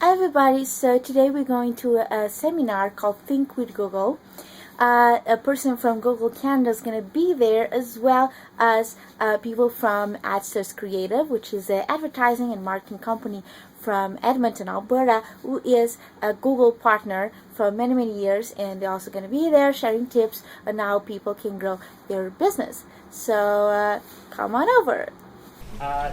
Hi everybody, so today we're going to a seminar called Think with Google. A person from Google Canada is going to be there, as well as people from AdSource Creative, which is an advertising and marketing company from Edmonton, Alberta, who is a Google partner for many, many years, and they're also going to be there sharing tips on how people can grow their business. So come on over.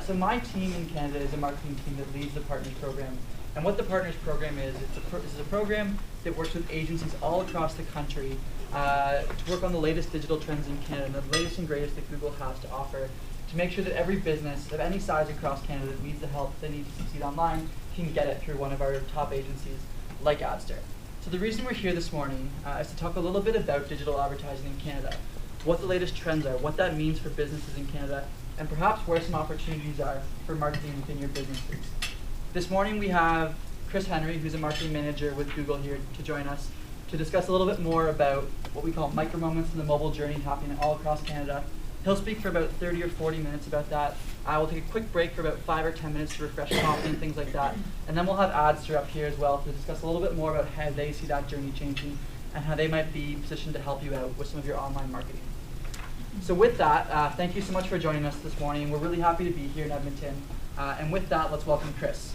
So my team in Canada is a marketing team that leads the Partners Program. And what the Partners Program is, it's a program that works with agencies all across the country to work on the latest digital trends in Canada, the latest and greatest that Google has to offer, to make sure that every business of any size across Canada that needs the help they need to succeed online can get it through one of our top agencies like Adster. So the reason we're here this morning is to talk a little bit about digital advertising in Canada, what the latest trends are, what that means for businesses in Canada, and perhaps where some opportunities are for marketing within your businesses. This morning we have Chris Henry, who's a marketing manager with Google, here to join us to discuss a little bit more about what we call micro moments in the mobile journey happening all across Canada. He'll speak for about 30 or 40 minutes about that. I will take a quick break for about 5 or 10 minutes to refresh coffee and things like that. And then we'll have Adster up here as well to discuss a little bit more about how they see that journey changing and how they might be positioned to help you out with some of your online marketing. So with that, thank you so much for joining us this morning. We're really happy to be here in Edmonton. And with that, let's welcome Chris.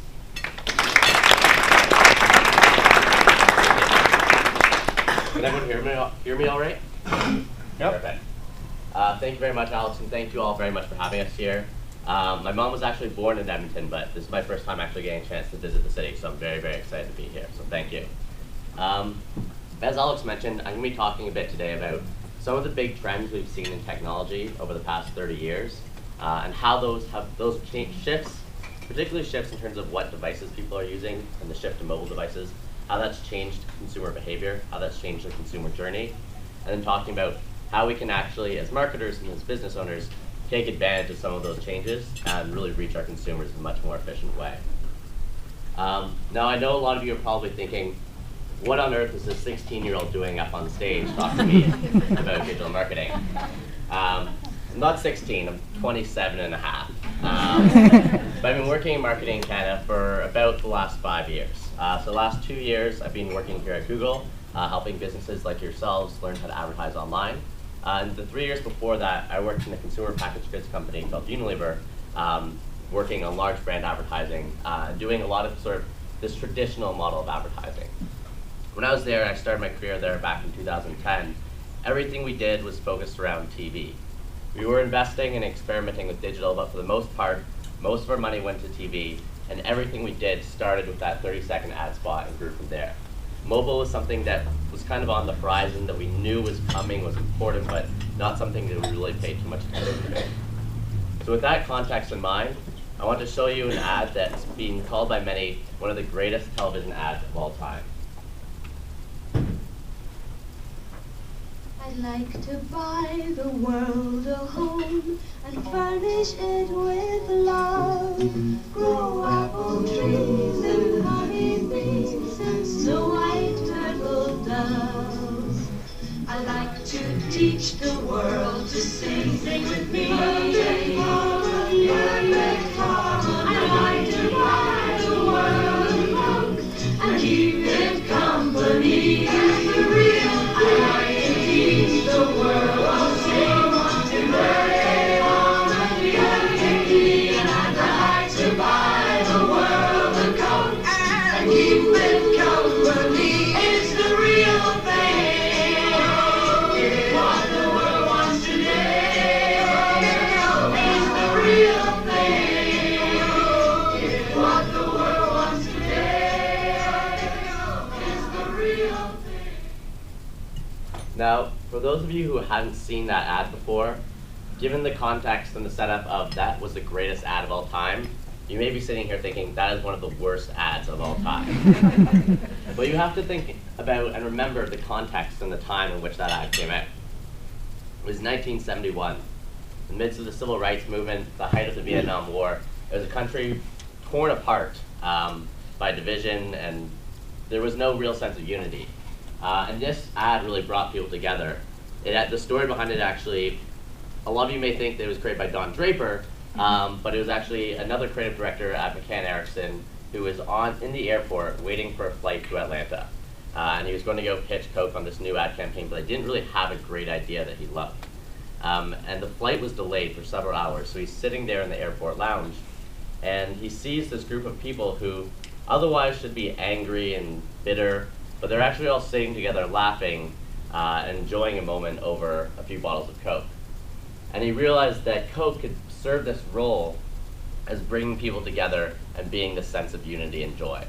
Can everyone hear me all right? Yep. Perfect. Thank you very much, Alex, and thank you all very much for having us here. My mom was actually born in Edmonton, but this is my first time actually getting a chance to visit the city, so I'm very, very excited to be here, so thank you. As Alex mentioned, I'm going to be talking a bit today about some of the big trends we've seen in technology over the past 30 years, and how those shifts, particularly shifts in terms of what devices people are using and the shift to mobile devices, how that's changed consumer behavior, how that's changed the consumer journey, and then talking about how we can actually, as marketers and as business owners, take advantage of some of those changes and really reach our consumers in a much more efficient way. Now, I know a lot of you are probably thinking, what on earth is this 16-year-old doing up on stage talking to me about digital marketing? I'm not 16, I'm 27 and a half. But I've been working in marketing in Canada for about the last 5 years. So the last 2 years, I've been working here at Google, helping businesses like yourselves learn how to advertise online. And the 3 years before that, I worked in a consumer packaged goods company called Unilever, working on large brand advertising, doing a lot of sort of this traditional model of advertising. When I was there, I started my career there back in 2010. Everything we did was focused around TV. We were investing and experimenting with digital, but for the most part, most of our money went to TV, and everything we did started with that 30-second ad spot and grew from there. Mobile was something that was kind of on the horizon, that we knew was coming, was important, but not something that we really paid too much attention to. So with that context in mind, I want to show you an ad that's been called by many one of the greatest television ads of all time. I'd like to buy the world a home and furnish it with love. Grow apple trees and honey bees and snow white turtle doves. I like to teach the world to sing. Sing with me. Perfect harmony, perfect harmony. I like to buy the world a book and keep it company. And the real I like to teach the world to sing. To perfect harmony, perfectly. And I'd like to buy the world a coat and keep it company. It's the real thing. What the world wants today is the real thing. What the world wants today is the real thing. Now, for those of you who hadn't seen that ad before, given the context and the setup of that was the greatest ad of all time, you may be sitting here thinking that is one of the worst ads of all time. But you have to think about and remember the context and the time in which that ad came out. It was 1971, in the midst of the civil rights movement, the height of the Vietnam War. It was a country torn apart by division, and there was no real sense of unity. And this ad really brought people together. The story behind it actually, a lot of you may think that it was created by Don Draper, but it was actually another creative director at McCann Erickson who was in the airport waiting for a flight to Atlanta. And he was going to go pitch Coke on this new ad campaign, but I didn't really have a great idea that he loved. And the flight was delayed for several hours, so he's sitting there in the airport lounge, and he sees this group of people who otherwise should be angry and bitter, but they're actually all sitting together laughing and enjoying a moment over a few bottles of Coke. And he realized that Coke could serve this role as bringing people together and being the sense of unity and joy.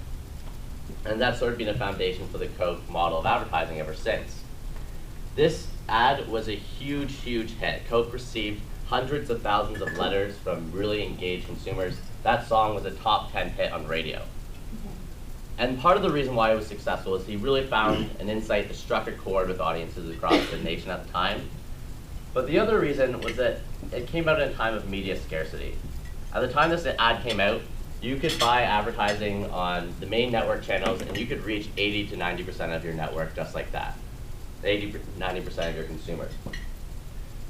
And that's sort of been a foundation for the Coke model of advertising ever since. This ad was a huge, huge hit. Coke received hundreds of thousands of letters from really engaged consumers. That song was a top 10 hit on radio. And part of the reason why it was successful is he really found an insight that struck a chord with audiences across the nation at the time. But the other reason was that it came out in a time of media scarcity. At the time this ad came out, you could buy advertising on the main network channels and you could reach 80 to 90% of your network just like that. 80 to 90% of your consumers.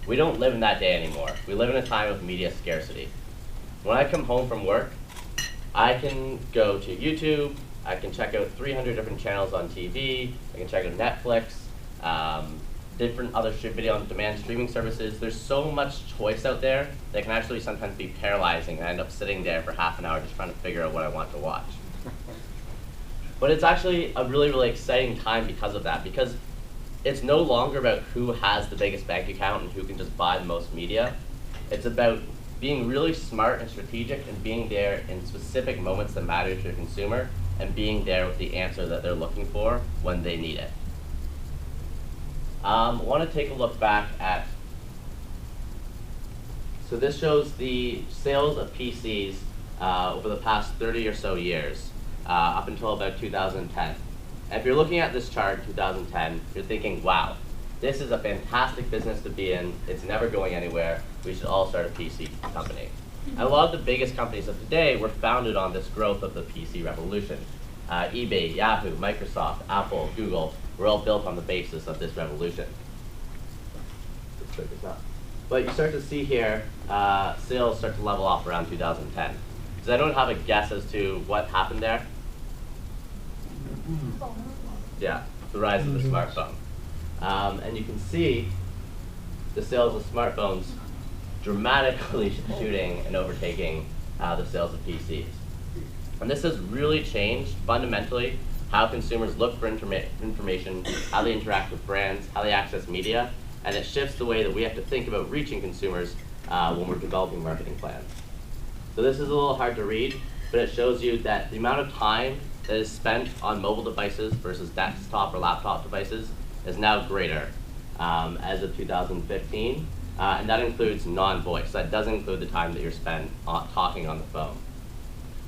We don't live in that day anymore. We live in a time of media scarcity. When I come home from work, I can go to YouTube, I can check out 300 different channels on TV, I can check out Netflix, different other video on demand streaming services. There's so much choice out there that can actually sometimes be paralyzing, and I end up sitting there for half an hour just trying to figure out what I want to watch. But it's actually a really, really exciting time because of that, because it's no longer about who has the biggest bank account and who can just buy the most media. It's about being really smart and strategic and being there in specific moments that matter to the consumer and being there with the answer that they're looking for when they need it. I want to take a look back at, so this shows the sales of PCs over the past 30 or so years, up until about 2010. And if you're looking at this chart in 2010, you're thinking, wow, this is a fantastic business to be in, it's never going anywhere, we should all start a PC company. And a lot of the biggest companies of today were founded on this growth of the PC revolution. eBay, Yahoo, Microsoft, Apple, Google, were all built on the basis of this revolution. Let's pick this up. But you start to see here, sales start to level off around 2010. Does anyone have a guess as to what happened there? Yeah, the rise of the smartphone. And you can see the sales of smartphones dramatically shooting and overtaking the sales of PCs. And this has really changed, fundamentally, how consumers look for information, how they interact with brands, how they access media, and it shifts the way that we have to think about reaching consumers when we're developing marketing plans. So this is a little hard to read, but it shows you that the amount of time that is spent on mobile devices versus desktop or laptop devices is now greater as of 2015, and that includes non-voice. That doesn't include the time that you're spent talking on the phone.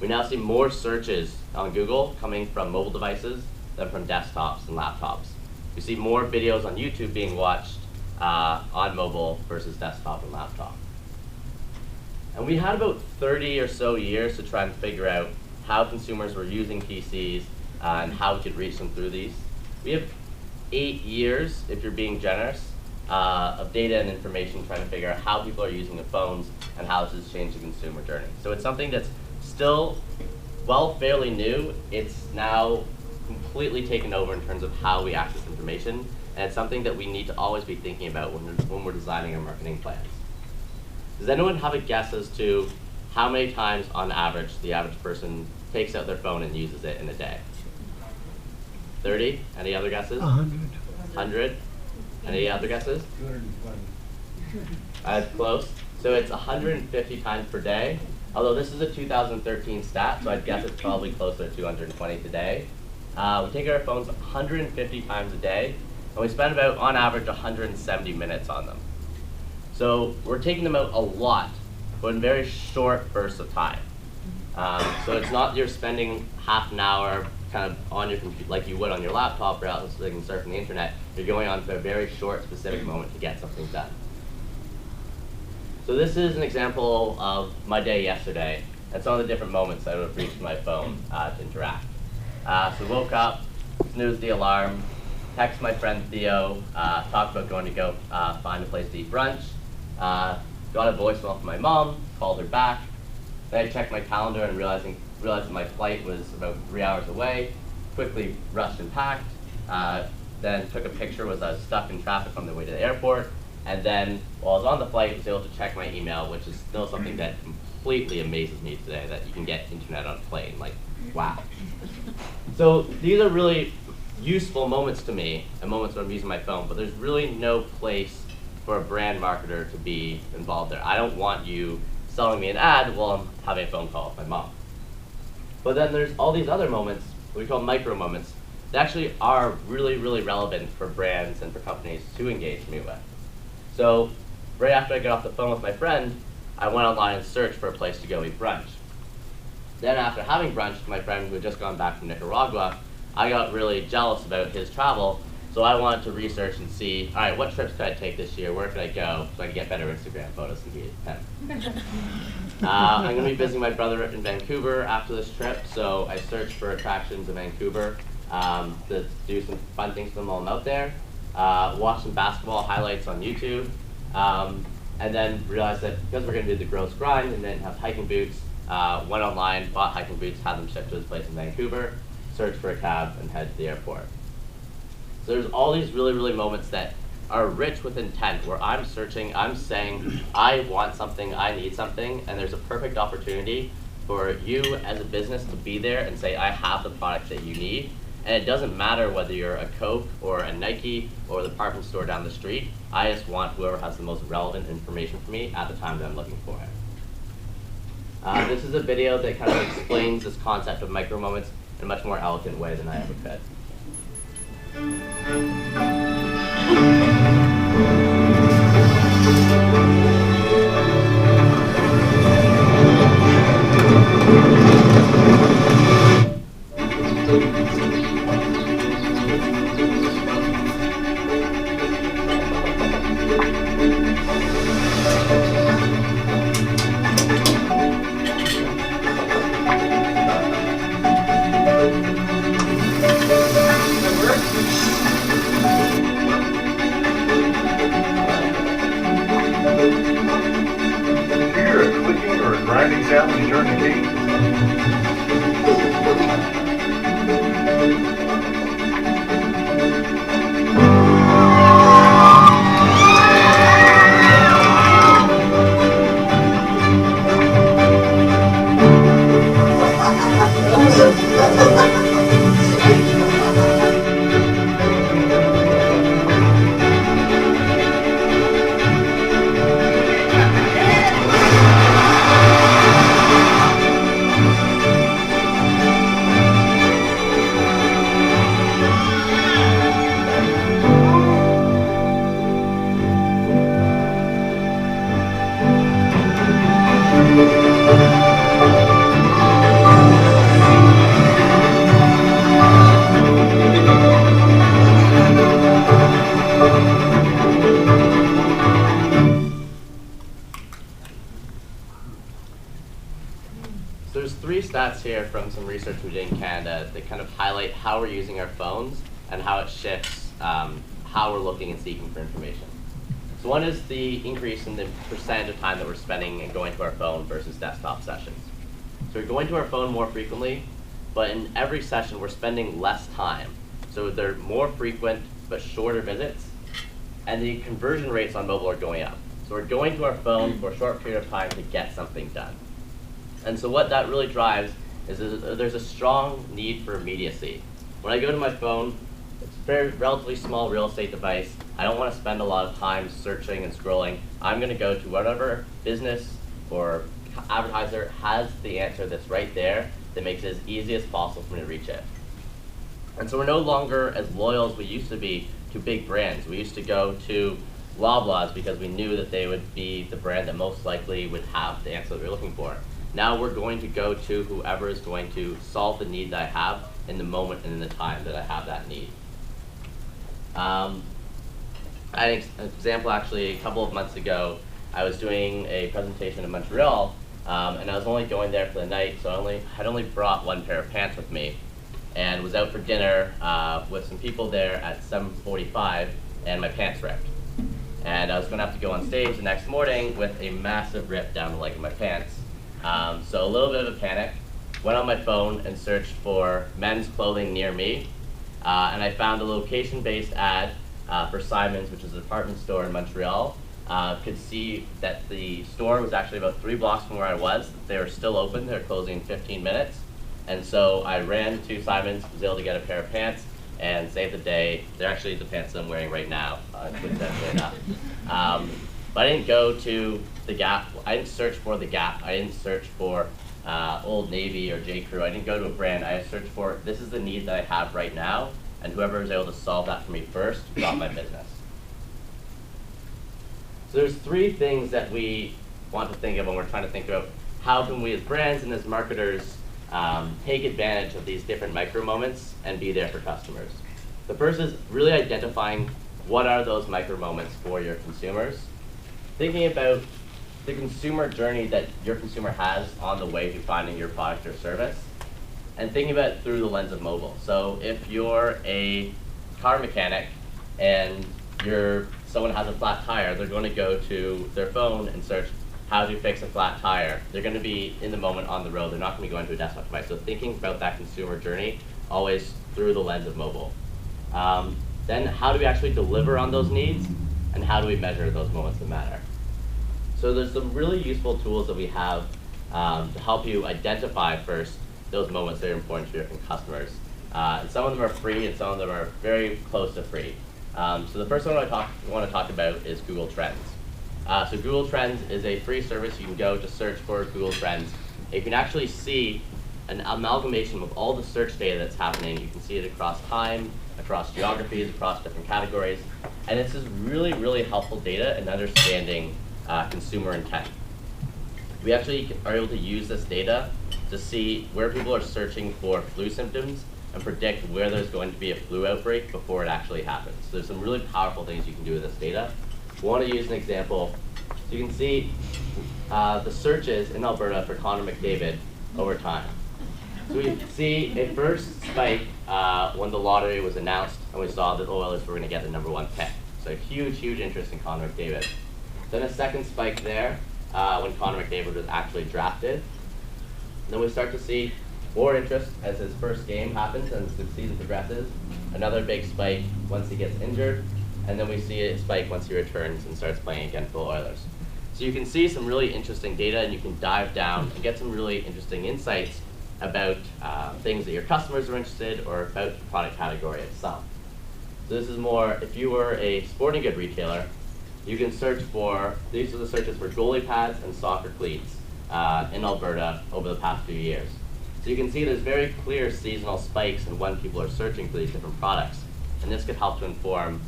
We now see more searches on Google coming from mobile devices than from desktops and laptops. We see more videos on YouTube being watched on mobile versus desktop and laptop. And we had about 30 or so years to try and figure out how consumers were using PCs and how we could reach them through these. We have 8 years, if you're being generous, of data and information trying to figure out how people are using the phones and how this has changed the consumer journey. So it's something that's still, well, fairly new. It's now completely taken over in terms of how we access information, and it's something that we need to always be thinking about when we're designing our marketing plans. Does anyone have a guess as to how many times on average the average person takes out their phone and uses it in a day? 30? Any other guesses? 100. 100? Any other guesses? 220. That's close. So it's 150 times per day. Although this is a 2013 stat, so I'd guess it's probably closer to 220 today. We take our phones 150 times a day, and we spend about, on average, 170 minutes on them. So we're taking them out a lot, but in very short bursts of time. So it's not you're spending half an hour kind of on your computer like you would on your laptop or else like surfing the internet. You're going on for a very short, specific moment to get something done. So this is an example of my day yesterday and some of the different moments I would have reached my phone to interact. So woke up, snoozed the alarm, text my friend Theo, talked about going to go find a place to eat brunch, got a voicemail from my mom, called her back, then I checked my calendar and realized realized that my flight was about 3 hours away, quickly rushed and packed, then took a picture as I was stuck in traffic on the way to the airport, and then while I was on the flight, was able to check my email, which is still something that completely amazes me today, that you can get internet on a plane, like, wow. So these are really useful moments to me, and moments when I'm using my phone, but there's really no place for a brand marketer to be involved there. I don't want you selling me an ad while I'm having a phone call with my mom. But then there's all these other moments, what we call micro moments, that actually are really, really relevant for brands and for companies to engage me with. So right after I got off the phone with my friend, I went online and searched for a place to go eat brunch. Then after having brunch with my friend who had just gone back from Nicaragua, I got really jealous about his travel, so I wanted to research and see, all right, what trips could I take this year, where could I go, so I could get better Instagram photos than him. I'm going to be visiting my brother in Vancouver after this trip, so I searched for attractions in Vancouver to do some fun things for them while I'm out there, watch some basketball highlights on YouTube, and then realized that because we're going to do the gross grind and then have hiking boots, went online, bought hiking boots, had them shipped to this place in Vancouver, search for a cab, and head to the airport. So there's all these really, really moments that are rich with intent, where I'm searching, I'm saying, I want something, I need something, and there's a perfect opportunity for you as a business to be there and say, I have the product that you need. And it doesn't matter whether you're a Coke or a Nike or the department store down the street, I just want whoever has the most relevant information for me at the time that I'm looking for it. This is a video that kind of explains this concept of micro moments in a much more elegant way than I ever could. Grinding sound when you turn the key. So there's 3 stats here from some research we did in Canada that kind of highlight how we're using our phones and how it shifts how we're looking and seeking for information. So one is the increase in the percentage of time that we're spending and going to our phone versus desktop sessions. So we're going to our phone more frequently, but in every session we're spending less time. So they're more frequent but shorter visits, and the conversion rates on mobile are going up. So we're going to our phone for a short period of time to get something done. And so what that really drives is there's a strong need for immediacy. When I go to my phone, it's a very relatively small real estate device. I don't want to spend a lot of time searching and scrolling. I'm going to go to whatever business or advertiser has the answer that's right there that makes it as easy as possible for me to reach it. And so we're no longer as loyal as we used to be to big brands. We used to go to Loblaws because we knew that they would be the brand that most likely would have the answer that we're looking for. Now we're going to go to whoever is going to solve the need that I have in the moment and in the time that I have that need. An example, actually, a couple of months ago, I was doing a presentation in Montreal, and I was only going there for the night, so I had only brought 1 pair of pants with me, and was out for dinner with some people there at 7:45, and my pants ripped. And I was going to have to go on stage the next morning with a massive rip down the leg of my pants. So a little bit of a panic, went on my phone and searched for men's clothing near me, and I found a location-based ad for Simon's, which is a department store in Montreal. Could see that the store was actually about 3 blocks from where I was. They were still open. They were closing in 15 minutes. And so I ran to Simon's, was able to get a pair of pants, and saved the day. They're actually the pants that I'm wearing right now, coincidentally enough. But I didn't go to the Gap. I didn't search for the Gap. I didn't search for Old Navy or J. Crew. I didn't go to a brand. I searched for, this is the need that I have right now, and whoever was able to solve that for me first got my business. So there's 3 things that we want to think of when we're trying to think about how can we as brands and as marketers take advantage of these different micro moments and be there for customers. The first is really identifying what are those micro moments for your consumers. Thinking about the consumer journey that your consumer has on the way to finding your product or service, and thinking about it through the lens of mobile. So if you're a car mechanic and someone has a flat tire, they're going to go to their phone and search how to fix a flat tire. They're going to be in the moment on the road. They're not going to be going to a desktop device. So thinking about that consumer journey always through the lens of mobile. Then how do we actually deliver on those needs, and how do we measure those moments that matter? So there's some really useful tools that we have to help you identify first those moments that are important to your customers. And some of them are free, and some of them are very close to free. So the first one I want to talk about is Google Trends. So Google Trends is a free service. You can go to search for Google Trends. You can actually see an amalgamation of all the search data that's happening. You can see it across time, across geographies, across different categories. And this is really, really helpful data in understanding consumer intent. We actually are able to use this data to see where people are searching for flu symptoms and predict where there's going to be a flu outbreak before it actually happens. So there's some really powerful things you can do with this data. We want to use an example. So you can see the searches in Alberta for Connor McDavid over time. So we see a first spike when the lottery was announced, and we saw that the Oilers were going to get the #1 pick. So huge, huge interest in Connor McDavid. Then a second spike there when Connor McDavid was actually drafted. Then we start to see more interest as his first game happens and the season progresses. Another big spike once he gets injured, and then we see a spike once he returns and starts playing against the Oilers. So you can see some really interesting data, and you can dive down and get some really interesting insights about things that your customers are interested in or about the product category itself. So this is more, if you were a sporting good retailer, you can search for, these are the searches for goalie pads and soccer cleats in Alberta over the past few years. So you can see there's very clear seasonal spikes in when people are searching for these different products. And this could help to inform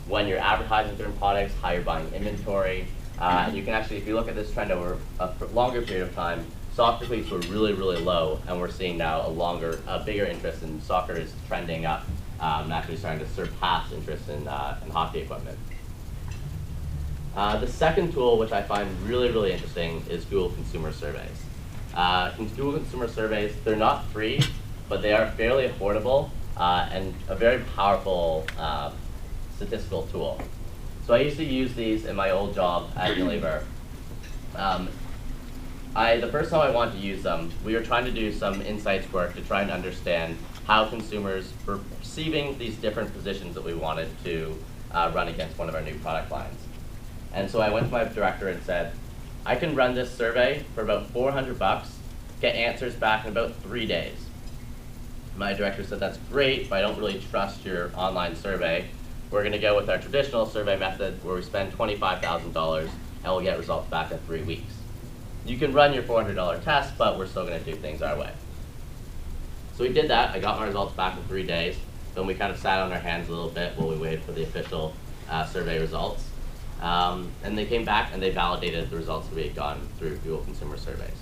when you're advertising different products, how you're buying inventory. And you can actually, if you look at this trend over a longer period of time, soccer cleats were really, really low, and we're seeing now a bigger interest in soccer is trending up, and actually starting to surpass interest in hockey equipment. The second tool, which I find really, really interesting, is Google Consumer Surveys. Google Consumer Surveys, they're not free, but they are fairly affordable and a very powerful statistical tool. So I used to use these in my old job at Unilever. The first time I wanted to use them, we were trying to do some insights work to try and understand how consumers were perceiving these different positions that we wanted to run against one of our new product lines. And so I went to my director and said, I can run this survey for about $400, get answers back in about 3 days. My director said, that's great, but I don't really trust your online survey. We're going to go with our traditional survey method where we spend $25,000 and we'll get results back in 3 weeks. You can run your $400 test, but we're still going to do things our way. So we did that. I got my results back in 3 days. Then we kind of sat on our hands a little bit while we waited for the official survey results. And they came back and they validated the results that we had gotten through Google Consumer Surveys.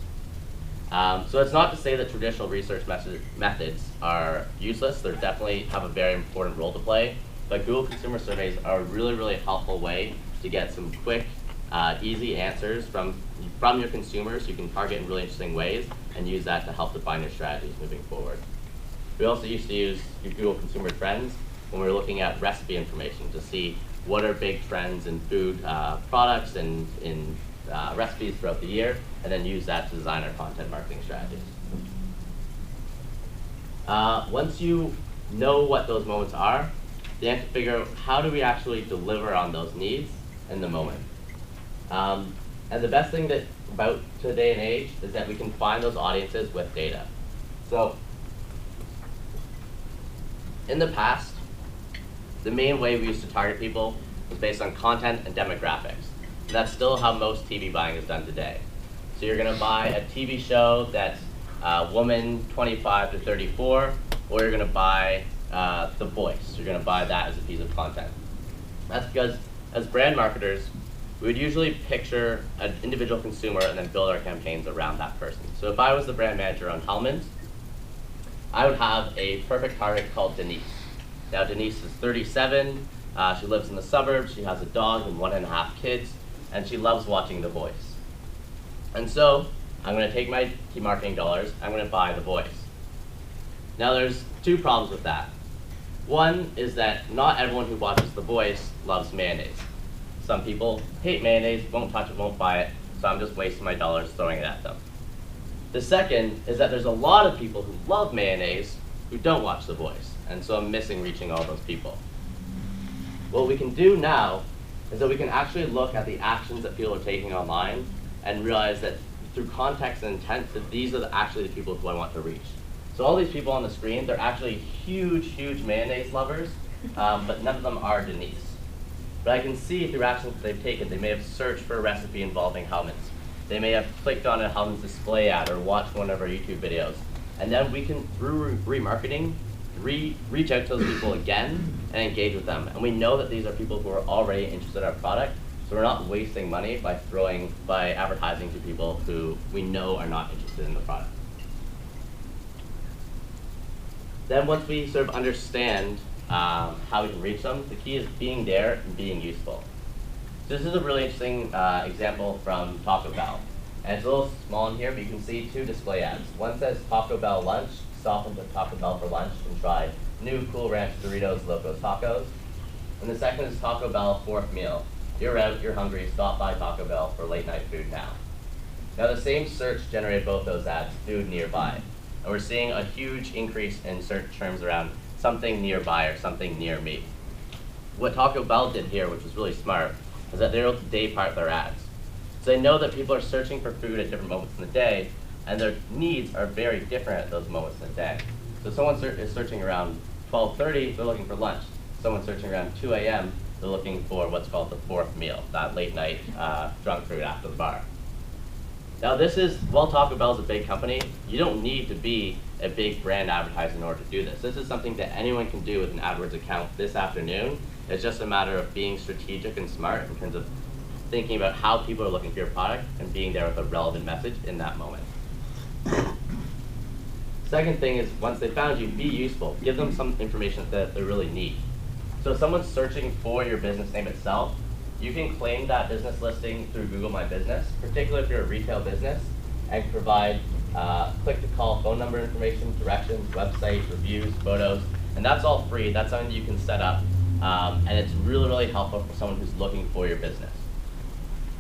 So it's not to say that traditional research methods are useless. They definitely have a very important role to play. But Google Consumer Surveys are a really, really helpful way to get some quick, easy answers from your consumers. You can target in really interesting ways and use that to help define your strategies moving forward. We also used to use Google Consumer Trends when we were looking at recipe information to see what are big trends in food products and in recipes throughout the year, and then use that to design our content marketing strategies. Once you know what those moments are, you have to figure out how do we actually deliver on those needs in the moment. And the best thing about today and age is that we can find those audiences with data. So in the past, the main way we used to target people was based on content and demographics. And that's still how most TV buying is done today. So you're gonna buy a TV show that's woman 25 to 34, or you're gonna buy The Voice. You're gonna buy that as a piece of content. That's because as brand marketers, we would usually picture an individual consumer and then build our campaigns around that person. So if I was the brand manager on Hellman's, I would have a perfect target called Denise. Now Denise is 37, she lives in the suburbs, she has a dog and 1.5 kids, and she loves watching The Voice. And so I'm gonna take my key marketing dollars, I'm gonna buy The Voice. Now there's two problems with that. One is that not everyone who watches The Voice loves mayonnaise. Some people hate mayonnaise, won't touch it, won't buy it, so I'm just wasting my dollars throwing it at them. The second is that there's a lot of people who love mayonnaise who don't watch The Voice, and so I'm missing reaching all those people. What we can do now is that we can actually look at the actions that people are taking online and realize that through context and intent, that these are actually the people who I want to reach. So all these people on the screen, they're actually huge, huge mayonnaise lovers, but none of them are Denise. But I can see through actions that they've taken, they may have searched for a recipe involving Hellman's. They may have clicked on a Hellman's display ad or watched one of our YouTube videos. And then we can, through remarketing, reach out to those people again and engage with them. And we know that these are people who are already interested in our product, so we're not wasting money by advertising to people who we know are not interested in the product. Then once we sort of understand how we can reach them, the key is being there and being useful. So this is a really interesting example from Taco Bell. And it's a little small in here, but you can see two display ads. One says Taco Bell lunch, stop into Taco Bell for lunch and try new Cool Ranch Doritos Locos Tacos. And the second is Taco Bell fourth meal. You're out, you're hungry, stop by Taco Bell for late night food now. Now the same search generated both those ads, food nearby. And we're seeing a huge increase in search terms around something nearby or something near me. What Taco Bell did here, which was really smart, is that they were able to day part their ads. So they know that people are searching for food at different moments in the day, and their needs are very different at those moments in the day. So someone is searching around 12:30, they're looking for lunch. Someone searching around 2 a.m., they're looking for what's called the fourth meal, that late night drunk food after the bar. Now while Taco Bell is a big company, you don't need to be a big brand advertiser in order to do this. This is something that anyone can do with an AdWords account this afternoon. It's just a matter of being strategic and smart in terms of thinking about how people are looking for your product and being there with a relevant message in that moment. Second thing is, once they found you, be useful. Give them some information that they really need. So if someone's searching for your business name itself, you can claim that business listing through Google My Business, particularly if you're a retail business, and provide click-to-call phone number information, directions, website, reviews, photos, and that's all free. That's something that you can set up, and it's really, really helpful for someone who's looking for your business.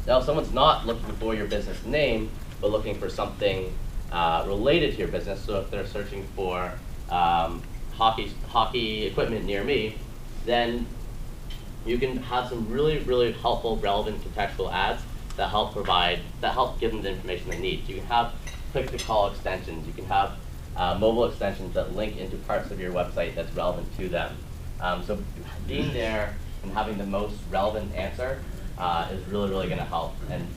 Now, if someone's not looking for your business name, but looking for something related to your business, so if they're searching for hockey equipment near me, then you can have some really, really helpful, relevant, contextual ads that help give them the information they need. You can have click-to-call extensions. You can have mobile extensions that link into parts of your website that's relevant to them. So being there and having the most relevant answer is really, really going to help. And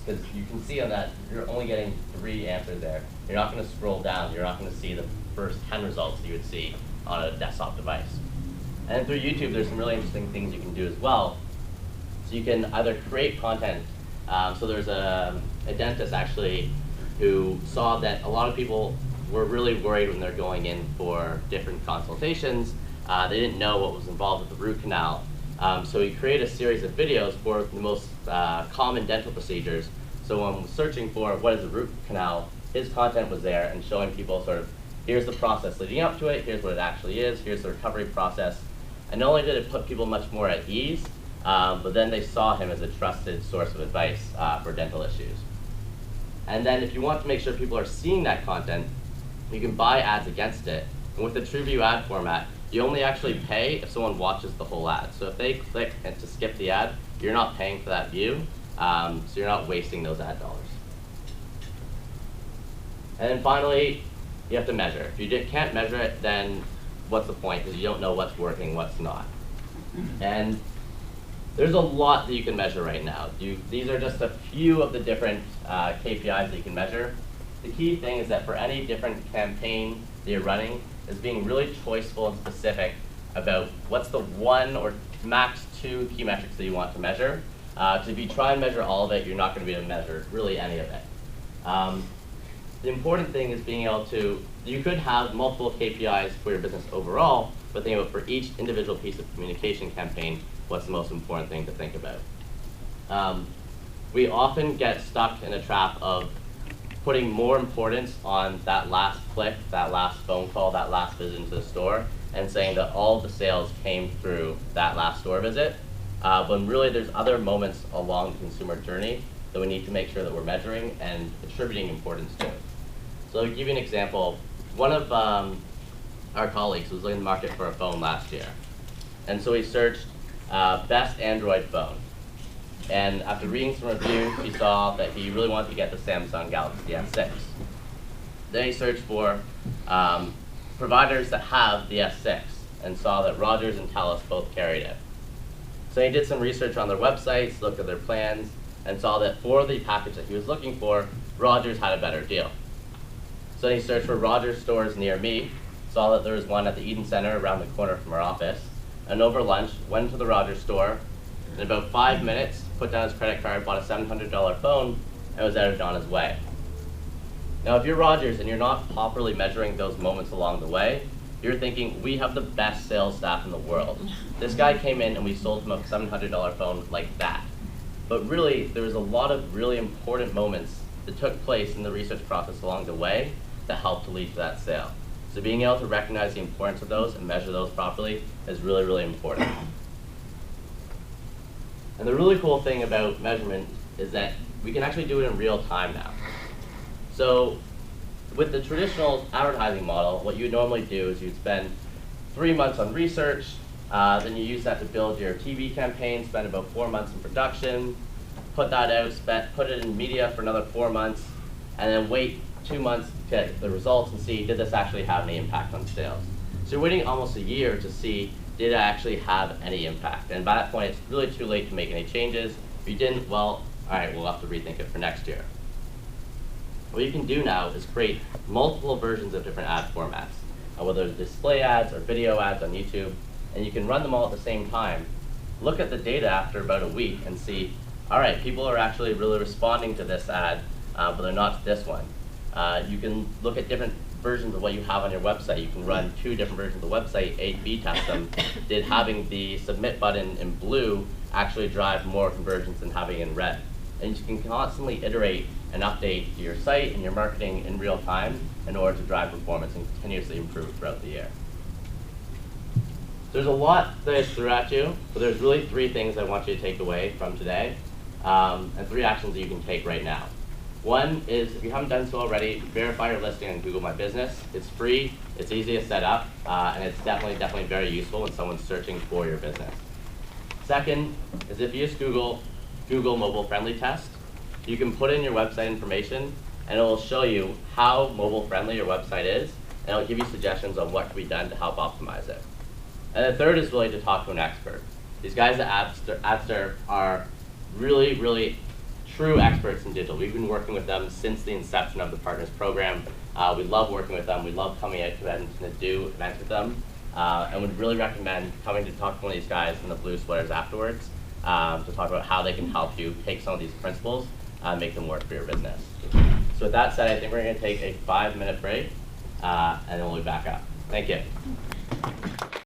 because you can see on that, you're only getting 3 answers there. You're not going to scroll down. You're not going to see the first 10 results you would see on a desktop device. And through YouTube, there's some really interesting things you can do as well. So you can either create content. So there's a dentist actually who saw that a lot of people were really worried when they're going in for different consultations. They didn't know what was involved with the root canal. So he created a series of videos for the most common dental procedures. So when searching for what is a root canal, his content was there and showing people sort of, here's the process leading up to it, here's what it actually is, here's the recovery process. And not only did it put people much more at ease, but then they saw him as a trusted source of advice for dental issues. And then if you want to make sure people are seeing that content, you can buy ads against it. And with the TrueView ad format, you only actually pay if someone watches the whole ad. So if they click to skip the ad, you're not paying for that view, so you're not wasting those ad dollars. And then finally, you have to measure. If you can't measure it, then what's the point? Because you don't know what's working, what's not. And there's a lot that you can measure right now. These are just a few of the different KPIs that you can measure. The key thing is that for any different campaign that you're running, is being really choiceful and specific about what's the one or max 2 key metrics that you want to measure. Because if you try and measure all of it, you're not going to be able to measure really any of it. The important thing is being able to, you could have multiple KPIs for your business overall, but think about for each individual piece of communication campaign, what's the most important thing to think about. We often get stuck in a trap of putting more importance on that last click, that last phone call, that last visit into the store, and saying that all of the sales came through that last store visit. When really there's other moments along the consumer journey that we need to make sure that we're measuring and attributing importance to. So I'll give you an example. One of our colleagues was in the market for a phone last year. And so he searched best Android phone. And after reading some reviews, he saw that he really wanted to get the Samsung Galaxy S6. Then he searched for providers that have the S6 and saw that Rogers and Telus both carried it. So he did some research on their websites, looked at their plans, and saw that for the package that he was looking for, Rogers had a better deal. So he searched for Rogers stores near me, saw that there was one at the Eden Center around the corner from our office, and over lunch, went to the Rogers store, in about 5 minutes, put down his credit card, bought a $700 phone, and was on his way. Now, if you're Rogers and you're not properly measuring those moments along the way, you're thinking, we have the best sales staff in the world. This guy came in and we sold him a $700 phone like that. But really, there was a lot of really important moments that took place in the research process along the way that helped to lead to that sale. So being able to recognize the importance of those and measure those properly is really, really important. And the really cool thing about measurement is that we can actually do it in real time now. So with the traditional advertising model, what you would normally do is you'd spend 3 months on research, then you use that to build your TV campaign, spend about 4 months in production, put that out, put it in media for another 4 months, and then wait 2 months to get the results and see, did this actually have any impact on sales? So you're waiting almost a year to see, did it actually have any impact? And by that point, it's really too late to make any changes. If you didn't, well, all right, we'll have to rethink it for next year. What you can do now is create multiple versions of different ad formats, whether it's display ads or video ads on YouTube, and you can run them all at the same time. Look at the data after about a week and see, all right, people are actually really responding to this ad, but they're not to this one. You can look at different versions of what you have on your website. You can run 2 different versions of the website, A/B test them. Did having the submit button in blue actually drive more conversions than having it in red? And you can constantly iterate and update your site and your marketing in real time in order to drive performance and continuously improve throughout the year. There's a lot that I threw at you, but there's really 3 things I want you to take away from today, and 3 actions that you can take right now. One is, if you haven't done so already, verify your listing on Google My Business. It's free, it's easy to set up, and it's definitely very useful when someone's searching for your business. Second is, if you use Google Mobile Friendly Test, you can put in your website information, and it will show you how mobile friendly your website is, and it'll give you suggestions on what can be done to help optimize it. And the third is really to talk to an expert. These guys at AdSurf are really, really true experts in digital. We've been working with them since the inception of the Partners Program. We love working with them. We love coming out to Edmonton to do events with them, and would really recommend coming to talk to one of these guys in the blue sweaters afterwards to talk about how they can help you take some of these principles and make them work for your business. So with that said, I think we're going to take a 5-minute break, and then we'll be back up. Thank you.